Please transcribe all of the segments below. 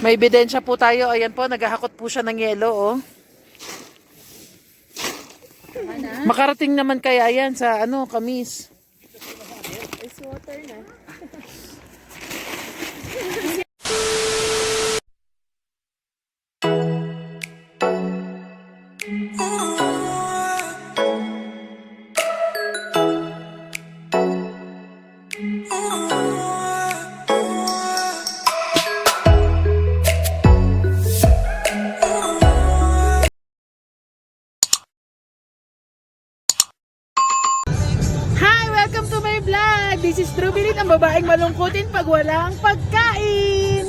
May ebidensya po tayo. Ayan po, naghahakot po siya ng yelo, oh. Makarating naman kaya yan sa ano, Kamis. Ice water na. Welcome to my vlog! This is Drubilin, ang babaeng malungkutin pag walang pagkain!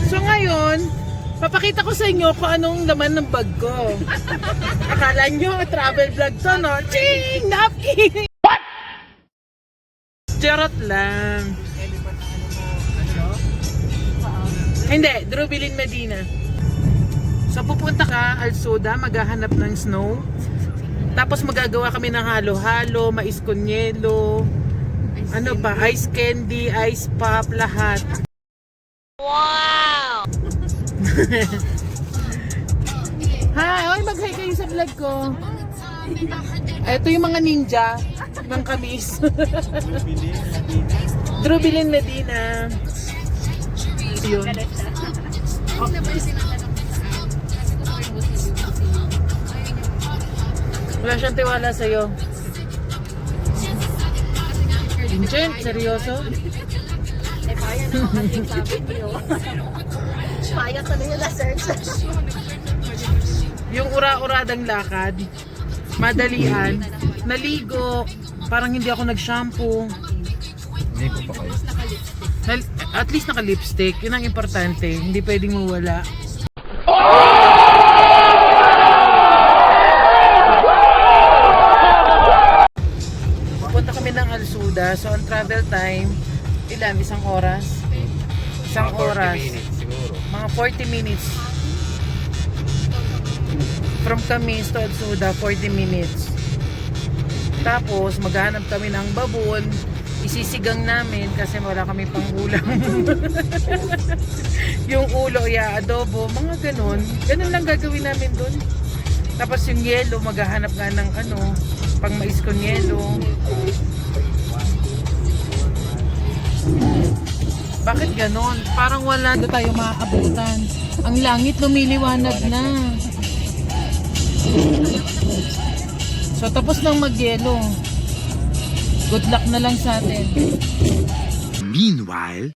So ngayon, papakita ko sa inyo kung anong laman ng bag ko. Akala nyo, travel vlog to, no? Ching! Napkin! What? Charot lang. Hindi, Drubilin Medina. So pupunta ka, Alsoda, maghahanap ng snow. Tapos magagawa kami ng halo-halo, mais con yelo, ano pa, ice candy, ice pop, lahat. Wow! Hi, mag-hi kayo sa vlog ko. Ito yung mga ninja ng Kamis. Drubilin Medina. Yun. Oh. Wala siyang tiwala sa'yo. Vincent, seryoso? Eh, kaya naman kasi sabi niyo. Kaya ko na yung search. Yung ura-uradang lakad, madalian, naligo, parang hindi ako nag-shampoo. Ligo pa kayo? At least naka-lipstick, yun ang importante, hindi pwedeng mawala. Pupunta kami ng Alsuda, so ang travel time, ilan? Isang oras? Isang oras. 40 minutes siguro. Mga 40 minutes. From Camis to Alsuda, 40 minutes. Tapos, maghahanap kami ng babon. Isisigang namin kasi wala kami pang ulam. Yung ulo, adobo, mga ganun. Ganun lang gagawin namin dun. Tapos yung yelo, maghahanap nga ng ano, pang mais con yelo. Bakit ganon? Parang wala na tayo maaabutan. Ang langit lumiliwanag na. So tapos nang magyelo. Good luck na lang sa atin. Meanwhile,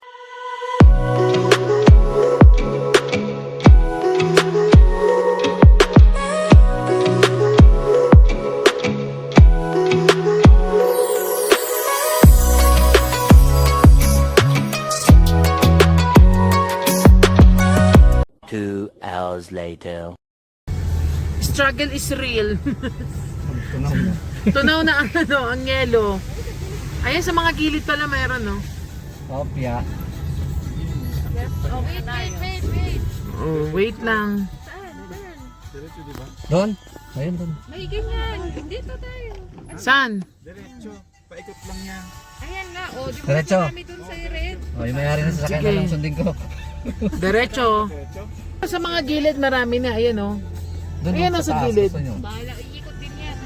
hours later. Struggle is real. Tunaw na. Tunaw na ang ano, ang yelo. Ayan sa mga gilid pala mayroon, no? Kopya. Oh, wait. Oh, wait lang. Doon? Ayun doon. May ganyan. Dito tayo. Saan? diretso, paikot lang yan. Ayan na. O, di ba Diretso. kami dun sa red? Oh, yung may-ari na sasakyan Sige. na lang sundin ko. Diretso. Sa mga gilid marami na, ayan, oh. Doon Ayan, sa nasa taas, gilid. gusto nyo. Bahala, iikot din yan.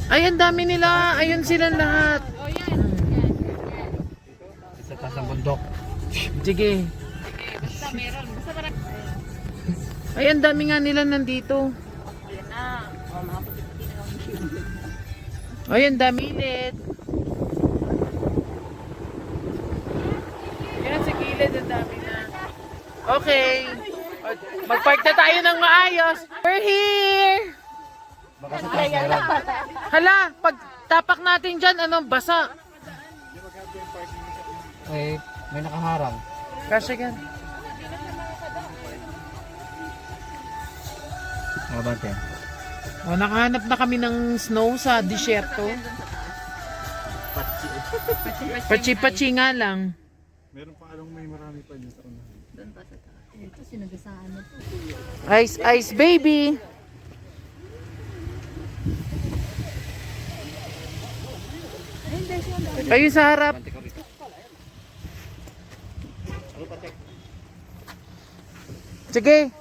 Ay, ang dami nila. Ayun silang lahat. O, yan. Sa taas ng bundok. Sige. Basta meron. Basta marami. Ay, ang dami nga nila nandito. Ayan na. O, mga puti-puti na lang. Ay, ang dami ulit. Yan, sa gilid, ang dami na. Okay. Mag-park na tayo ng maayos. We're here! Baka sa taas meron. Hala, pag tapak natin dyan, anong basa? Eh, may nakaharang. Kasya yan. Nakabante. O, nakahanap na kami ng snow sa disyerto. Pachi-pachi nga lang. Meron pa along may marami pa dyan sa unahan. Ito, sinagasaan na to. Ice, ice, baby! Kayo sa harap. Sige.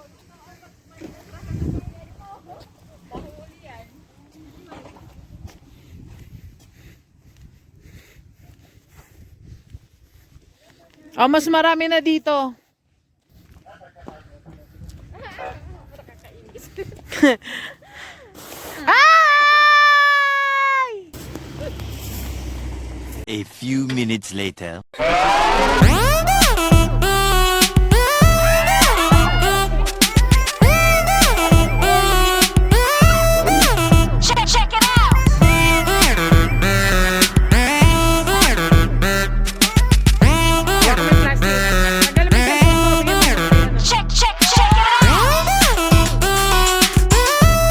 Oh, mas marami na dito. Ay! A few minutes later. Check it out! Check it out!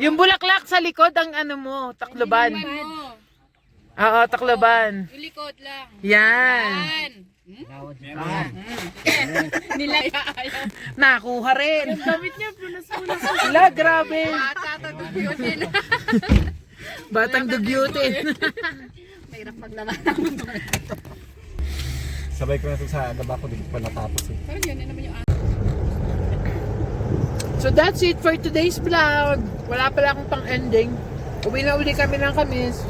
Yung bulaklak sa likod ang ano mo, takloban. Oo, takloban. Yung likod lang. Yan. Nakuha rin. Damit niya, punas-punas. Wala, grabe. Batang dugyutin. Mahirap maglaman. Sabay ko na ito sa gaba ko, di ko pa natapos eh. Pero yun naman yung So that's it for today's vlog. Wala pala akong pang ending. Uwi na uli kami ng Kamis.